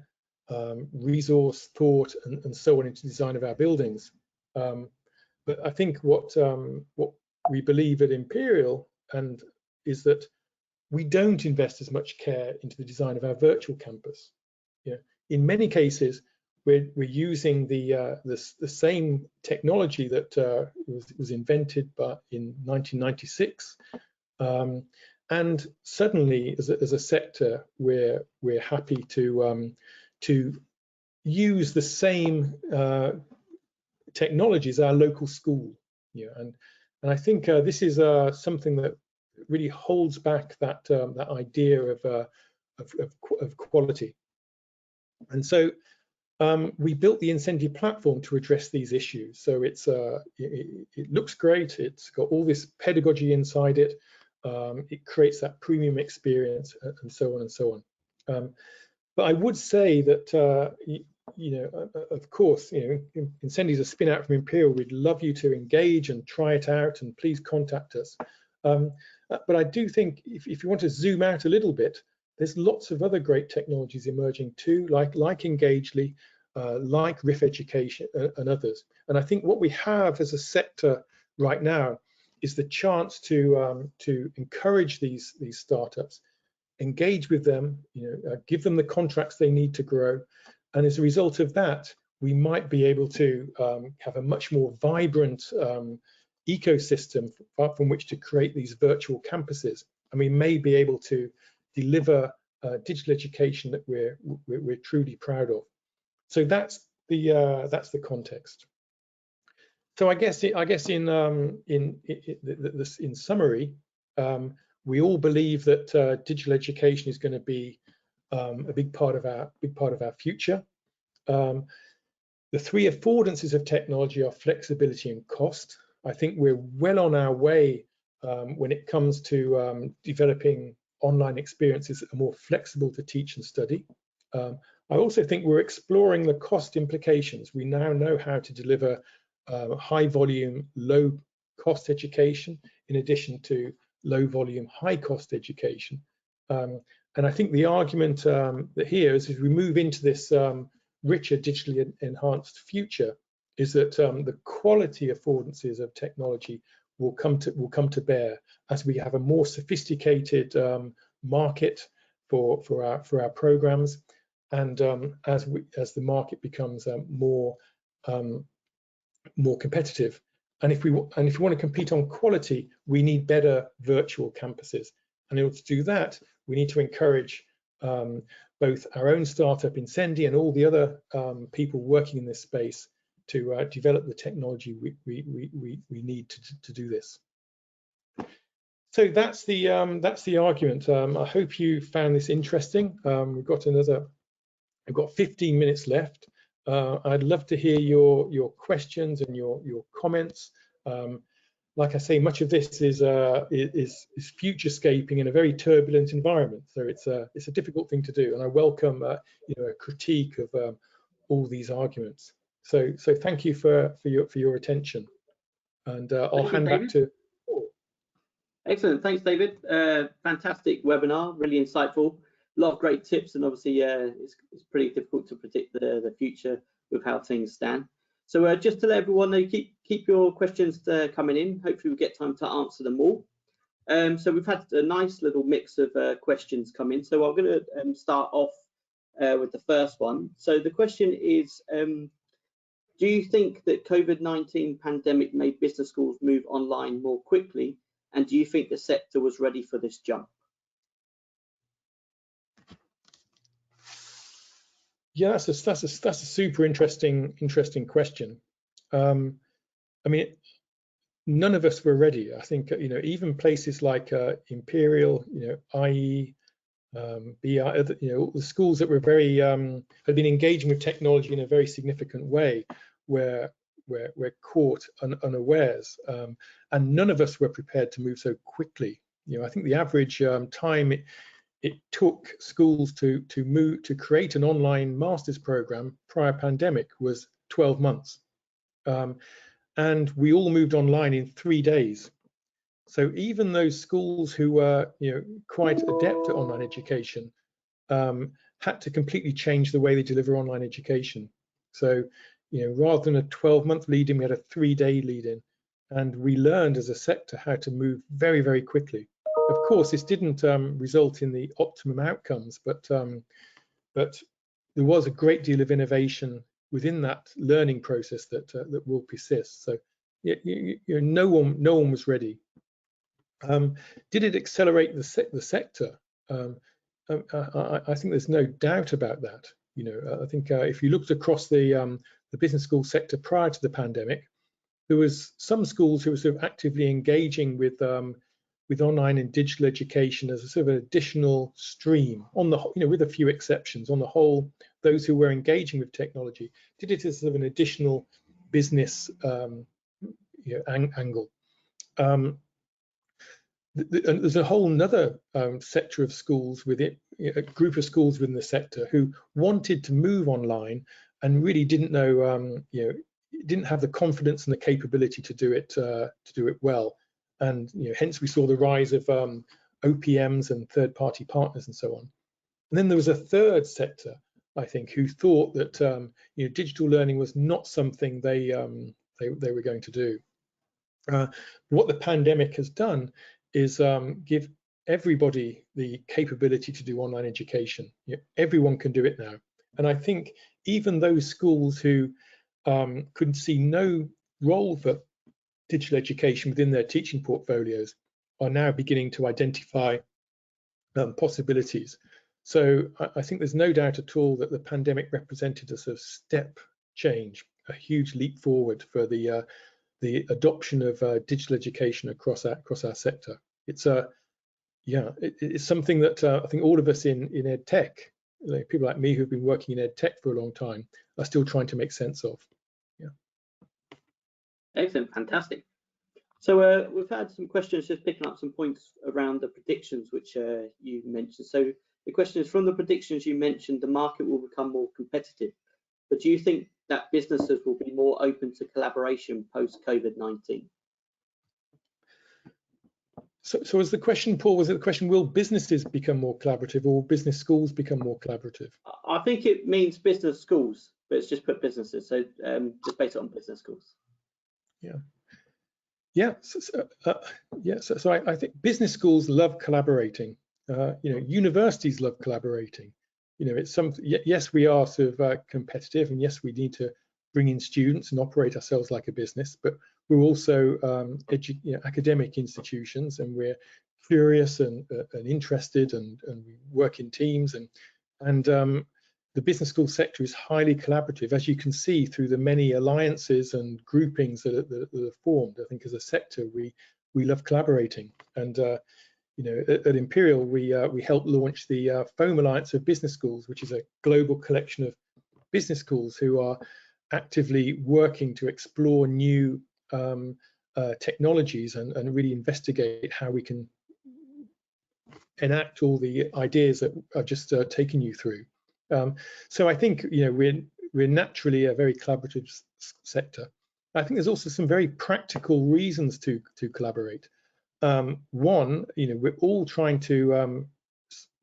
B: resource, thought, and so on into the design of our buildings. But I think what we believe at Imperial is that we don't invest as much care into the design of our virtual campus. In many cases, we're using the same technology that was invented in 1996, and suddenly, as a sector, we're happy to use the same technology as our local school. And I think this is something that really holds back that idea of quality. And so we built the Incendi platform to address these issues. So it looks great. It's got all this pedagogy inside it. It creates that premium experience, and so on and so on. But I would say that of course, Incendi is a spin out from Imperial. We'd love you to engage and try it out, and please contact us. But I do think if you want to zoom out a little bit, there's lots of other great technologies emerging too, like Engagely, like Riff Education, and others. And I think what we have as a sector right now is the chance to encourage these startups, engage with them, give them the contracts they need to grow, and as a result of that, we might be able to have a much more vibrant ecosystem from which to create these virtual campuses, and we may be able to deliver digital education that we're truly proud of. So that's the context. So I guess in summary, we all believe that digital education is going to be a big part of our future. The three affordances of technology are flexibility and cost. I think we're well on our way when it comes to developing online experiences that are more flexible to teach and study. I also think we're exploring the cost implications. We now know how to deliver high volume, low cost education in addition to low volume, high cost education. And I think the argument that here is, as we move into this richer digitally enhanced future, is that the quality affordances of technology will come to bear as we have a more sophisticated market for our programs, and as the market becomes more competitive. And if we want to compete on quality, we need better virtual campuses. And in order to do that, we need to encourage both our own startup Incendi and all the other people working in this space to develop the technology we need to do this. So that's the argument. I hope you found this interesting. We've got 15 minutes left. I'd love to hear your questions and your comments. Like I say, much of this is futurescaping in a very turbulent environment. So it's a difficult thing to do, and I welcome a critique of all these arguments. So thank you for your attention, and I'll hand back to Paul.
A: Excellent, thanks, David. Fantastic webinar, really insightful. A lot of great tips, and obviously it's pretty difficult to predict the future with how things stand. So just to let everyone know, keep your questions coming in. Hopefully we'll get time to answer them all. So we've had a nice little mix of questions come in. So I'm going to start off with the first one. So the question is, do you think that COVID-19 pandemic made business schools move online more quickly? And do you think the sector was ready for this jump?
B: Yeah, that's a super interesting question. I mean, none of us were ready. I think even places like Imperial, IE, BI, the schools that were very had been engaging with technology in a very significant way, were caught unawares, and none of us were prepared to move so quickly. I think the average time it took schools to create an online master's program prior pandemic was 12 months. And we all moved online in 3 days. So even those schools who were, quite adept at online education had to completely change the way they deliver online education. So, rather than a 12-month lead-in, we had a 3-day lead-in, and we learned as a sector how to move very, very quickly. Of course, this didn't result in the optimum outcomes, but there was a great deal of innovation within that learning process that will persist. So, no one was ready. Did it accelerate the sector? I think there's no doubt about that. I think if you looked across the business school sector prior to the pandemic, there was some schools who were sort of actively engaging with online and digital education as a sort of an additional stream. On the with a few exceptions, on the whole, those who were engaging with technology did it as sort of an additional business angle. There's a whole nother sector of schools within a group of schools within the sector who wanted to move online and really didn't know, didn't have the confidence and the capability to do it well. And hence we saw the rise of OPMs and third-party partners and so on. And then there was a third sector, I think, who thought that digital learning was not something they were going to do. What the pandemic has done is give everybody the capability to do online education. Everyone can do it now. And I think even those schools who could see no role for digital education within their teaching portfolios are now beginning to identify possibilities. So I think there's no doubt at all that the pandemic represented a sort of step change, a huge leap forward for the adoption of digital education across our sector. It's it's something that I think all of us in ed tech, people like me who've been working in ed tech for a long time, are still trying to make sense of. Yeah.
A: Excellent, fantastic. So we've had some questions just picking up some points around the predictions which you mentioned. So the question is, from the predictions you mentioned, the market will become more competitive, but do you think that businesses will be more open to collaboration post-COVID-19?
B: So was the question, Paul, was it the question, will businesses become more collaborative or will business schools become more collaborative?
A: I think it means business schools, but it's just put businesses, so just based on business schools.
B: Yeah. Yeah, so I think business schools love collaborating. Universities love collaborating. It's something. Yes, we are sort of competitive, and yes, we need to bring in students and operate ourselves like a business. But we're also academic institutions, and we're curious and interested, and we work in teams, and the business school sector is highly collaborative, as you can see through the many alliances and groupings that are formed. I think as a sector, we love collaborating. And at Imperial, we helped launch the Foam Alliance of Business Schools, which is a global collection of business schools who are actively working to explore new technologies and really investigate how we can enact all the ideas that I've just taken you through. So I think we're naturally a very collaborative sector. I think there's also some very practical reasons to collaborate. One, we're all trying to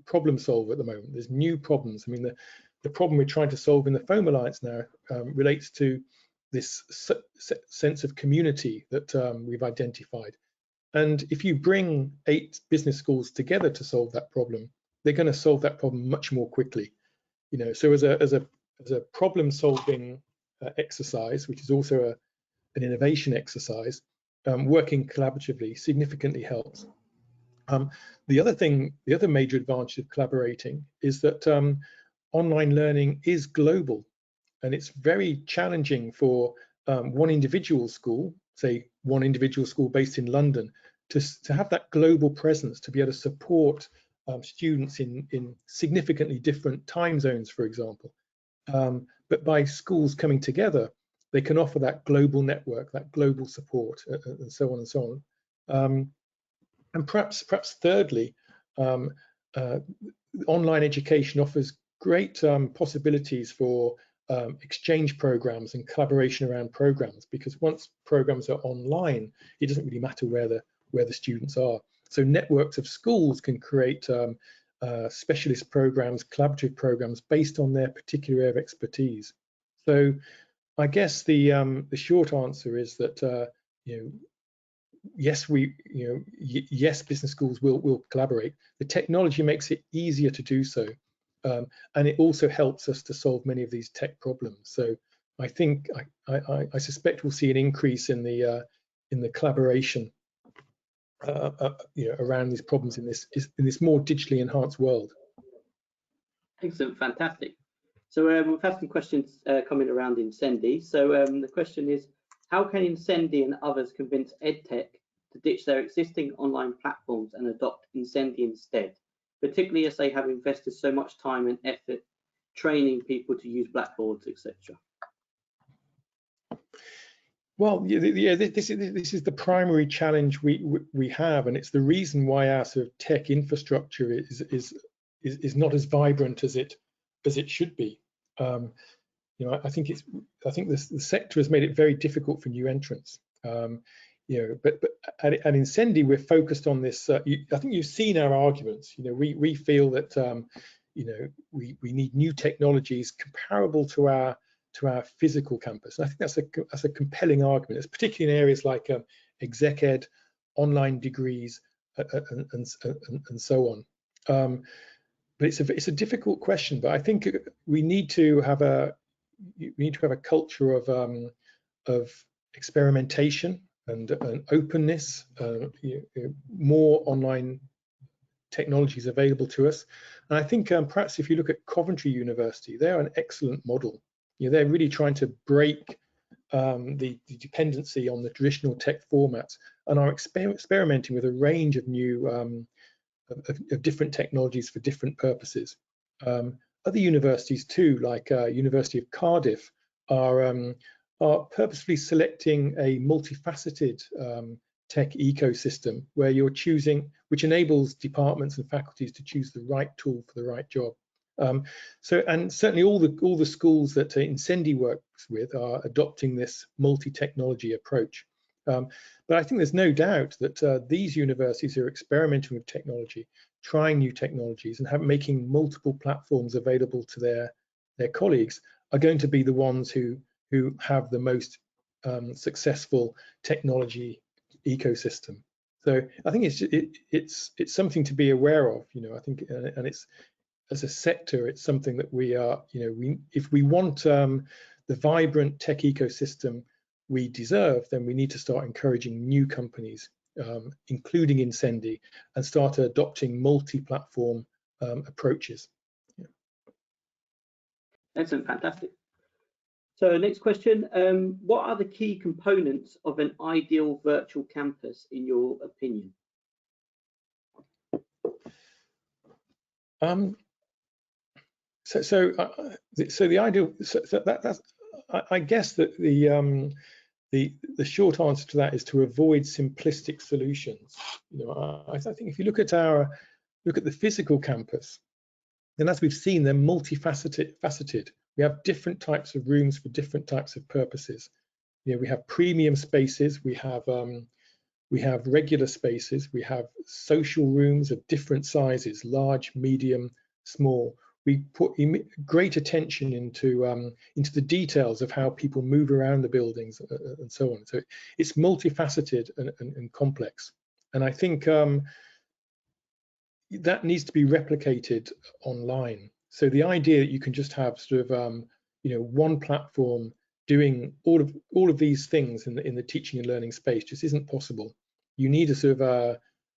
B: problem solve at the moment. There's new problems. I mean, the problem we're trying to solve in the Foam Alliance now relates to this sense of community that we've identified. And if you bring 8 business schools together to solve that problem, they're going to solve that problem much more quickly. So as a problem-solving exercise, which is also an innovation exercise, working collaboratively significantly helps. The other major advantage of collaborating is that online learning is global, and it's very challenging for one individual school, say one individual school based in London, to have that global presence, to be able to support students in significantly different time zones, for example. But by schools coming together, they can offer that global network, that global support, and so on and so on. And perhaps thirdly, online education offers great possibilities for exchange programs and collaboration around programs, because once programs are online, it doesn't really matter where where the students are. So networks of schools can create specialist programs, collaborative programs based on their particular area of expertise. So I guess the short answer is that yes, yes, business schools will collaborate. The technology makes it easier to do so, and it also helps us to solve many of these tech problems. So I think I suspect we'll see an increase in the collaboration around these problems in this more digitally enhanced world.
A: Excellent, fantastic. So we've had some questions coming around Incendi. So the question is, how can Incendi and others convince EdTech to ditch their existing online platforms and adopt Incendi instead, particularly as they have invested so much time and effort training people to use blackboards, etc.?
B: Well, yeah, this is the primary challenge we have, and it's the reason why our sort of tech infrastructure is not as vibrant as it should be. I think the sector has made it very difficult for new entrants. But at Incendi, we're focused on this. I think you've seen our arguments. We feel that we need new technologies comparable to our physical campus. And I think that's a compelling argument. It's particularly in areas like exec ed, online degrees, and so on. But it's a difficult question. But I think we need to have a culture of experimentation and openness. More online technologies available to us. And I think perhaps if you look at Coventry University, they're an excellent model. They're really trying to break the dependency on the traditional tech formats and are experimenting with a range of new of different technologies for different purposes. Other universities too, like University of Cardiff, are purposefully selecting a multifaceted tech ecosystem where you're choosing, which enables departments and faculties to choose the right tool for the right job. And certainly all the schools that Incendi works with are adopting this multi-technology approach. But I think there's no doubt that these universities are experimenting with technology, trying new technologies, and making multiple platforms available to their colleagues are going to be the ones who have the most successful technology ecosystem. So I think it's something to be aware of. I think, and it's, as a sector, it's something that we are, if we want the vibrant tech ecosystem we deserve, then we need to start encouraging new companies, including Incendi, and start adopting multi-platform approaches. Yeah.
A: Excellent, fantastic. So next question, what are the key components of an ideal virtual campus in your opinion?
B: So the ideal, that's, I guess that the short answer to that is to avoid simplistic solutions. I think if you look at the physical campus, then as we've seen, they're multifaceted. We have different types of rooms for different types of purposes. We have premium spaces, we have regular spaces, we have social rooms of different sizes, large, medium, small. We put great attention into the details of how people move around the buildings and so on. So it's multifaceted and complex. And I think that needs to be replicated online. So the idea that you can just have sort of one platform doing all of these things in the teaching and learning space just isn't possible. You need a sort of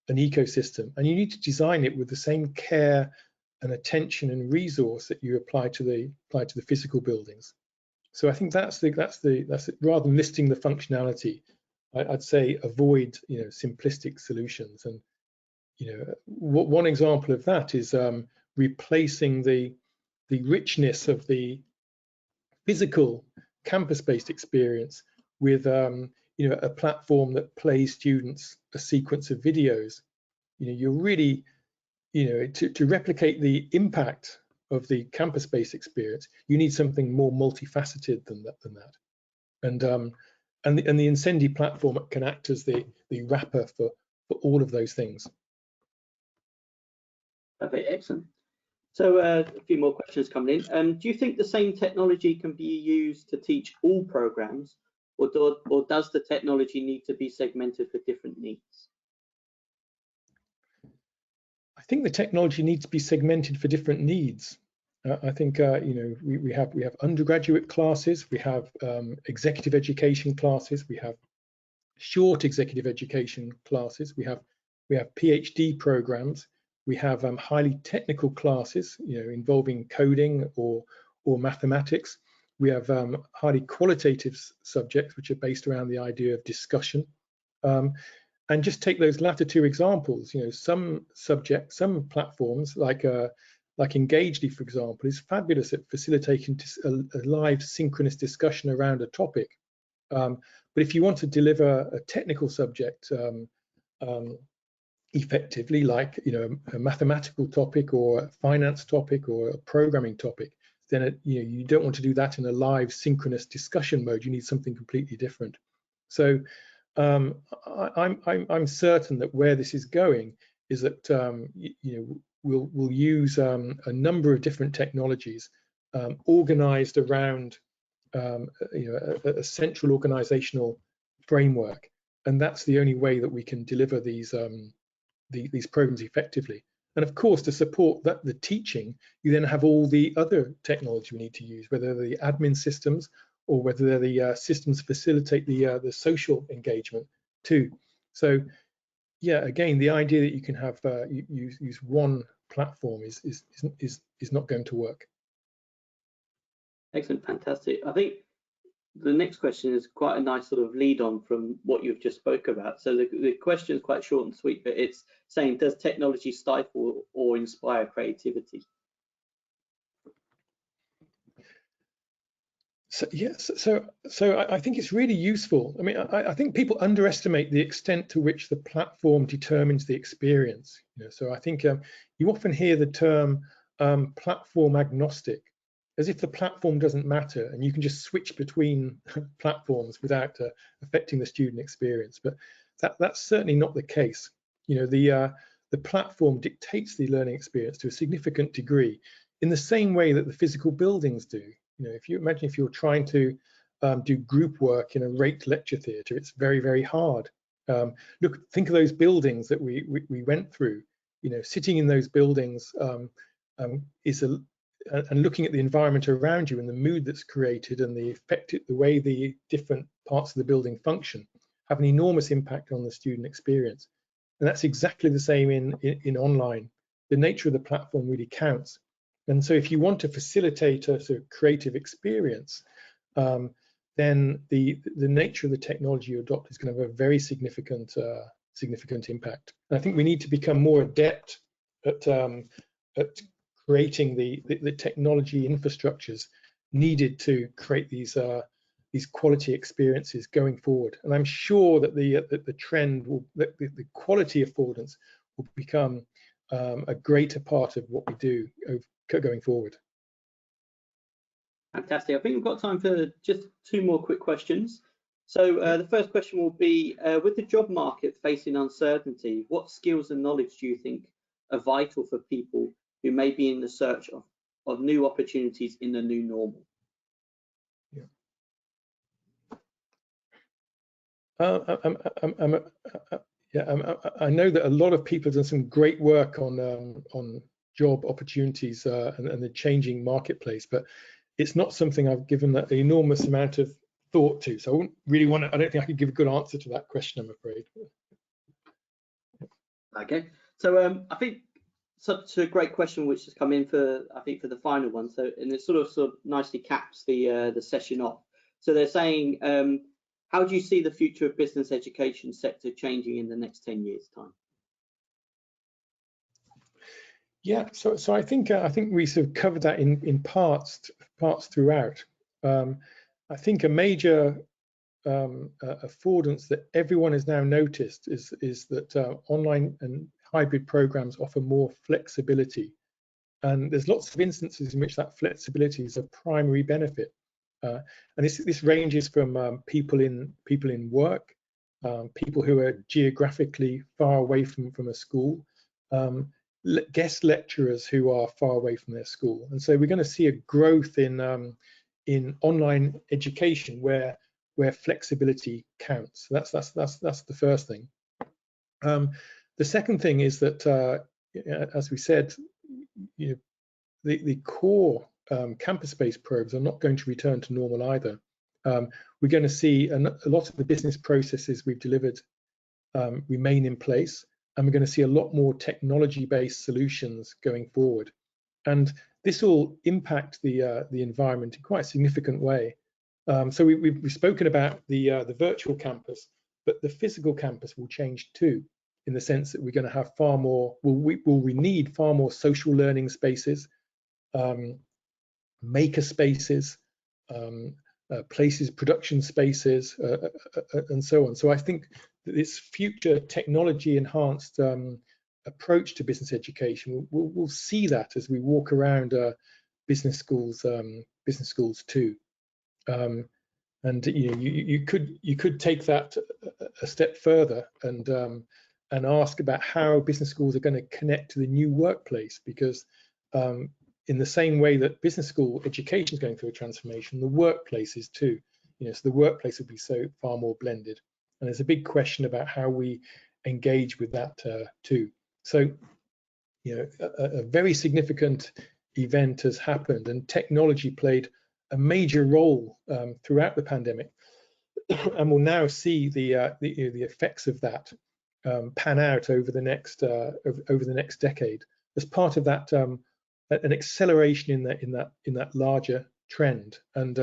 B: an ecosystem, and you need to design it with the same care and attention and resource that you apply to the physical buildings. So I think that's it. Rather than listing the functionality, I'd say avoid simplistic solutions. And one example of that is replacing the richness of the physical campus-based experience with a platform that plays students a sequence of videos. You're really to replicate the impact of the campus-based experience, you need something more multifaceted than that. And the Incendi platform can act as the wrapper for for all of those things.
A: Okay, excellent. So a few more questions coming in. Do you think the same technology can be used to teach all programs, or does the technology need to be segmented for different needs?
B: I think the technology needs to be segmented for different needs. I think we have undergraduate classes, we have executive education classes, we have short executive education classes, we have PhD programs, we have highly technical classes, involving coding or mathematics. We have highly qualitative subjects which are based around the idea of discussion. And just take those latter two examples. Some platforms like Engagely, for example, is fabulous at facilitating a live synchronous discussion around a topic. But if you want to deliver a technical subject effectively, like a mathematical topic or a finance topic or a programming topic, then you don't want to do that in a live synchronous discussion mode. You need something completely different. So I'm certain that where this is going is that we'll use a number of different technologies organized around a central organizational framework, and that's the only way that we can deliver these programs effectively. And of course, to support the teaching, you then have all the other technology we need to use, whether they're the admin systems or whether they're the systems facilitate the social engagement too. So yeah, again, the idea that you can have use one platform is not going to work.
A: Excellent, fantastic. I think the next question is quite a nice sort of lead on from what you've just spoke about. So the question is quite short and sweet, but it's saying, does technology stifle or inspire creativity?
B: So yes, so I think it's really useful. I mean, I think people underestimate the extent to which the platform determines the experience. So I think you often hear the term platform agnostic, as if the platform doesn't matter and you can just switch between platforms without affecting the student experience. But that's certainly not the case. The platform dictates the learning experience to a significant degree, in the same way that the physical buildings do. If you imagine if you're trying to do group work in a raked lecture theatre, it's very, very hard. Think of those buildings that we went through. Sitting in those buildings and looking at the environment around you and the mood that's created and the way the different parts of the building function have an enormous impact on the student experience. And that's exactly the same in online. The nature of the platform really counts. And so if you want to facilitate a sort of creative experience, then the nature of the technology you adopt is going to have a very significant impact. And I think we need to become more adept at creating the technology infrastructures needed to create these quality experiences going forward. And I'm sure that the trend will, that the quality affordance will become a greater part of what we do going forward.
A: Fantastic. I think we've got time for just two more quick questions. So the first question will be, with the job market facing uncertainty, what skills and knowledge do you think are vital for people who may be in the search of new opportunities in the new normal?
B: I know that a lot of people have done some great work on job opportunities and the changing marketplace, but it's not something I've given an enormous amount of thought to. So I wouldn't really want to, I don't think I could give a good answer to that question, I'm afraid.
A: Okay, so I think such a great question which has come in for, I think, for the final one. So, and it sort of nicely caps the session off. So they're saying, how do you see the future of business education sector changing in the next 10 years' time?
B: Yeah, so I think we sort of covered that in parts throughout. I think a major affordance that everyone has now noticed is that online and hybrid programs offer more flexibility, and there's lots of instances in which that flexibility is a primary benefit. And this ranges from people in work, people who are geographically far away from a school, guest lecturers who are far away from their school. And so we're going to see a growth in online education where flexibility counts. So that's the first thing. The second thing is that, as we said, the core campus-based programs are not going to return to normal either. We're going to see a lot of the business processes we've delivered remain in place, and we're going to see a lot more technology-based solutions going forward. And this will impact the environment in quite a significant way. So we've spoken about the virtual campus, but the physical campus will change too, in the sense that we're going to have far more, we need far more social learning spaces, maker spaces, places, production spaces, and so on. So I think that this future technology enhanced approach to business education, we'll see that as we walk around business schools too. And you could take that a step further and ask about how business schools are going to connect to the new workplace, because in the same way that business school education is going through a transformation, the workplace is too. So the workplace will be so far more blended, and there's a big question about how we engage with that too. So a very significant event has happened, and technology played a major role throughout the pandemic, and we'll now see the effects of that pan out over the next decade as part of that an acceleration in that larger trend. And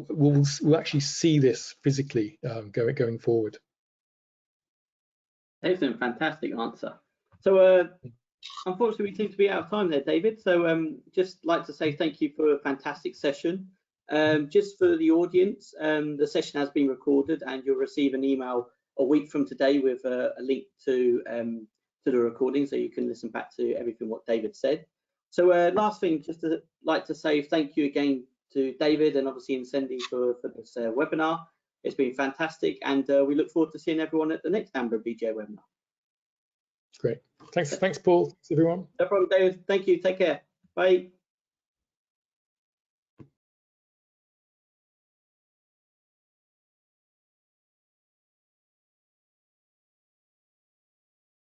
B: we'll actually see this physically going forward.
A: Excellent, fantastic answer. So unfortunately, we seem to be out of time there, David. So just like to say thank you for a fantastic session. Just for the audience, the session has been recorded, and you'll receive an email a week from today with a link to the recording, so you can listen back to everything what David said. So last thing, just to like to say thank you again to David and obviously Incendi for this webinar. It's been fantastic, and we look forward to seeing everyone at the next MBA webinar.
B: Great. Thanks, Paul. Thanks, everyone.
A: No problem, David. Thank you. Take care. Bye.